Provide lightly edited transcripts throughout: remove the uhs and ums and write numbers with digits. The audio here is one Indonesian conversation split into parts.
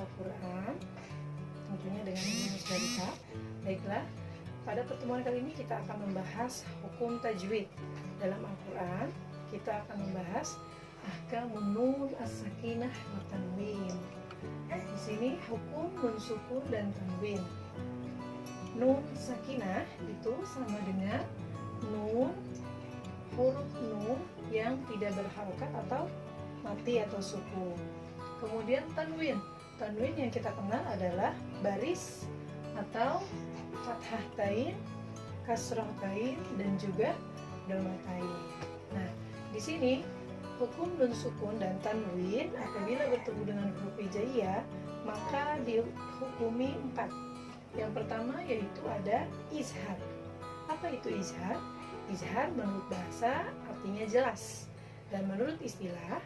Al-Quran, tentunya dengan ilmu musyawarah. Baiklah, pada pertemuan kali ini kita akan membahas hukum tajwid dalam Al-Quran. Kita akan membahas ahkamun nun as-sakinah wa tanwin. Di sini hukum nun sukun dan tanwin. Nun sakinah itu sama dengan nun, huruf nun yang tidak berharokat atau mati atau sukun. Kemudian tanwin. Tanwin yang kita kenal adalah baris atau fathah tain, kasrah tain, dan juga dhamma tain. Nah, di sini hukum nun sukun dan tanwin apabila bertemu dengan huruf hijaiyah maka dihukumi 4. Yang pertama yaitu ada izhar. Apa itu izhar? Izhar menurut bahasa artinya jelas, dan menurut istilah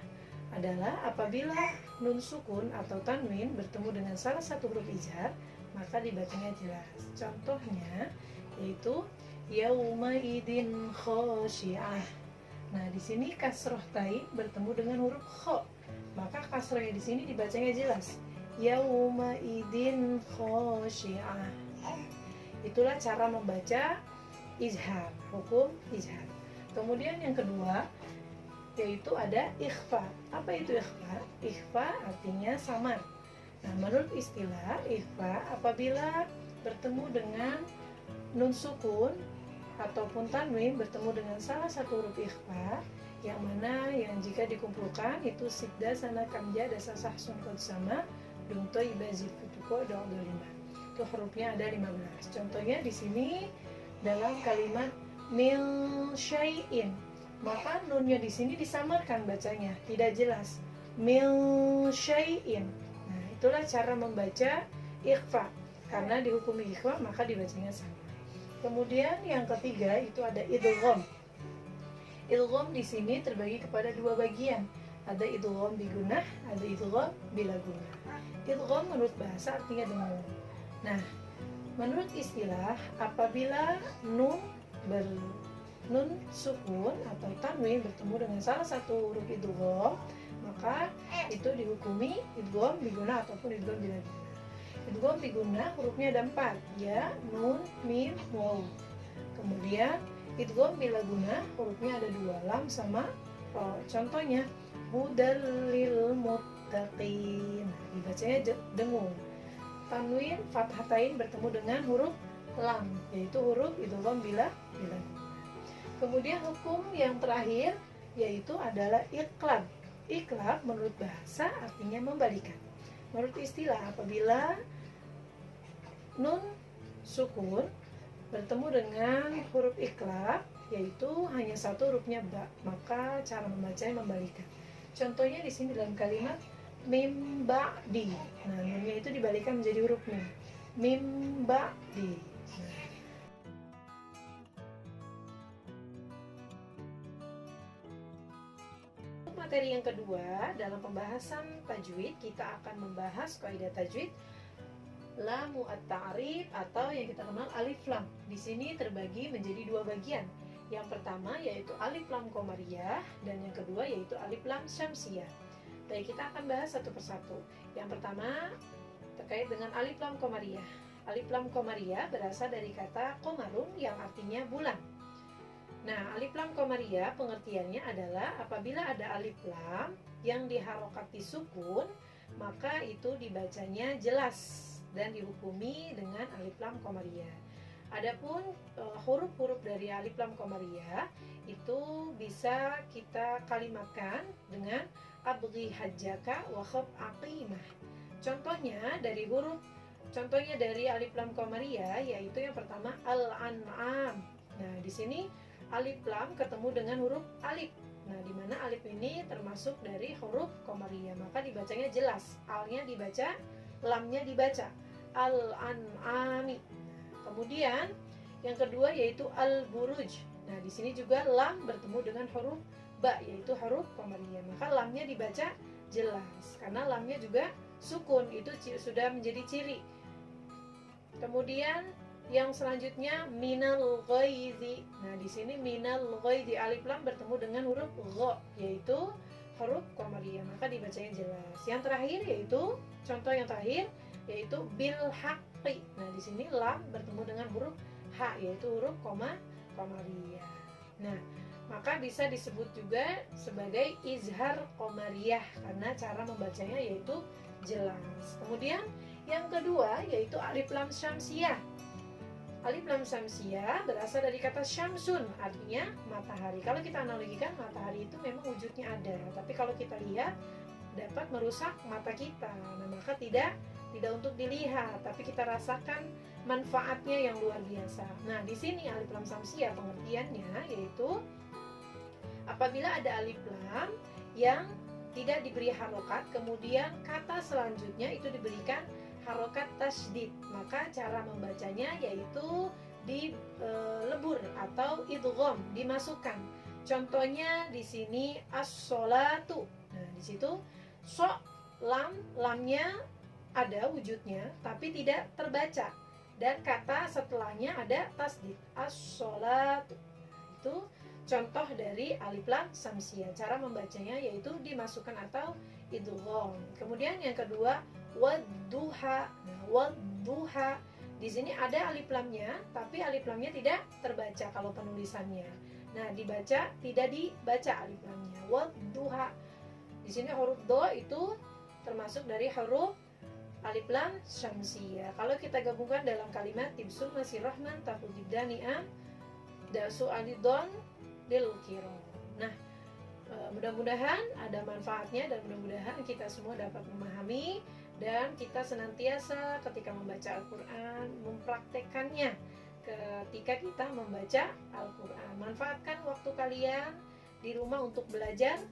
adalah apabila nun sukun atau tanwin bertemu dengan salah satu huruf izhar maka dibacanya jelas. Contohnya yaitu yauma idin khosyi'ah. Nah, di sini kasroh tain bertemu dengan huruf kho, maka kasrohnya di sini dibacanya jelas. Yauma idin khosyi'ah. Itulah cara membaca izhar, hukum izhar. Kemudian yang kedua yaitu ada ikhfa. Apa itu ikhfa? Ikhfa artinya samar. Nah, menurut istilah ikhfa apabila bertemu dengan nun sukun ataupun tanwin bertemu dengan salah satu huruf ikhfa yang mana yang jika dikumpulkan itu sidda sana kamja dasa sahsun kod sama dungto ibazid futuko ada 5. Itu hurufnya ada 15. Contohnya di sini dalam kalimat mil syai'in, maka nunnya di sini disamarkan bacanya, tidak jelas. Mil syai'in. Nah, itulah cara membaca ikhfa. Karena dihukumi ikhfa maka dibacanya sama. Kemudian yang ketiga itu ada idgham. Idgham di sini terbagi kepada 2 bagian. Ada idgham bigunah, ada idgham bila gunah. Idgham menurut bahasa artinya dengung. Nah, menurut istilah apabila nun sukun atau tanwin bertemu dengan salah satu huruf idgham maka itu dihukumi idgham bigunah ataupun idgham bila gunah. Idgham bigunah hurufnya ada 4, ya, nun, mim, waw. Kemudian idgham bila gunah hurufnya ada 2, lam sama ro. Contohnya hudal lil muttaqin. Dibacanya dengung. Tanwin fathatain bertemu dengan huruf lam, yaitu huruf idgham bila gunah. Kemudian hukum yang terakhir yaitu adalah iqlab. Iqlab menurut bahasa artinya membalikan. Menurut istilah apabila nun sukun bertemu dengan huruf iqlab yaitu hanya satu hurufnya ba, maka cara membacanya membalikan. Contohnya di sini dalam kalimat mim ba'di. Nah, nunnya itu dibalikan menjadi huruf mim. Mim ba'di. Materi yang kedua dalam pembahasan tajwid kita akan membahas kaidah tajwid lamu at-ta'rif atau yang kita kenal alif lam. Di sini terbagi menjadi 2 bagian. Yang pertama yaitu alif lam qamariyah dan yang kedua yaitu alif lam syamsiyah. Baik, kita akan bahas satu persatu. Yang pertama terkait dengan alif lam qamariyah. Alif lam qamariyah berasal dari kata qamarun yang artinya bulan. Nah, alif lam qamariyah pengertiannya adalah apabila ada alif lam yang diharokati sukun, maka itu dibacanya jelas dan dihukumi dengan alif lam qamariyah. Adapun huruf-huruf dari alif lam qamariyah itu bisa kita kalimatkan dengan abghi hajjaka wa khab aqimah. Contohnya dari alif lam qamariyah yaitu yang pertama al-an'am. Nah, di sini alif lam ketemu dengan huruf alif. Nah, di mana alif ini termasuk dari huruf qamariyah, maka dibacanya jelas. Alnya dibaca, lamnya dibaca. Al-an'ami. Kemudian yang kedua yaitu al-buruj. Nah, di sini juga lam bertemu dengan huruf ba yaitu huruf qamariyah, maka lamnya dibaca jelas karena lamnya juga sukun, itu sudah menjadi ciri. Kemudian yang selanjutnya minal ghaizi. Nah, di sini minal ghaizi alif lam bertemu dengan huruf gha yaitu huruf qamariyah, maka dibacanya jelas. Yang terakhir yaitu contoh yang terakhir yaitu bil haqqi. Nah, di sini lam bertemu dengan huruf ha, yaitu huruf qamariyah. Nah, maka bisa disebut juga sebagai izhar qamariyah karena cara membacanya yaitu jelas. Kemudian yang kedua yaitu alif lam syamsiyah. Alif lam syamsiyah berasal dari kata syamsun, artinya matahari. Kalau kita analogikan, matahari itu memang wujudnya ada, tapi kalau kita lihat dapat merusak mata kita. Nah, maka tidak untuk dilihat, tapi kita rasakan manfaatnya yang luar biasa. Nah, di sini alif lam syamsiyah pengertiannya yaitu apabila ada alif lam yang tidak diberi harokat, kemudian kata selanjutnya itu diberikan harokat tasydid, maka cara membacanya yaitu dilebur atau idgham, dimasukkan. Contohnya di sini as-sholatu. Nah, di situ so, lamnya ada wujudnya tapi tidak terbaca, dan kata setelahnya ada tasydid, as-sholatu. Itu contoh dari alif lam syamsiyah. Cara membacanya yaitu dimasukkan atau idgham. Kemudian yang kedua wadduha. Nah, wadduha di sini ada alif lamnya, tapi alif lamnya tidak terbaca kalau penulisannya. Nah, dibaca tidak dibaca alif lamnya. Wadduha. Di sini huruf do itu termasuk dari huruf alif lam syamsiyah. Kalau kita gabungkan dalam kalimat tibsum masih rahman tafujib dani'am dasu alidon lil kiro. Nah, mudah-mudahan ada manfaatnya dan mudah-mudahan kita semua dapat memahami dan kita senantiasa ketika membaca Al-Quran mempraktekannya ketika kita membaca Al-Quran. Manfaatkan waktu kalian di rumah untuk belajar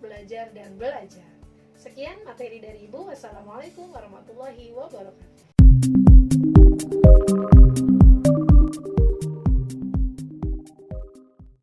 dan belajar. Sekian materi dari Ibu. Wassalamualaikum warahmatullahi wabarakatuh.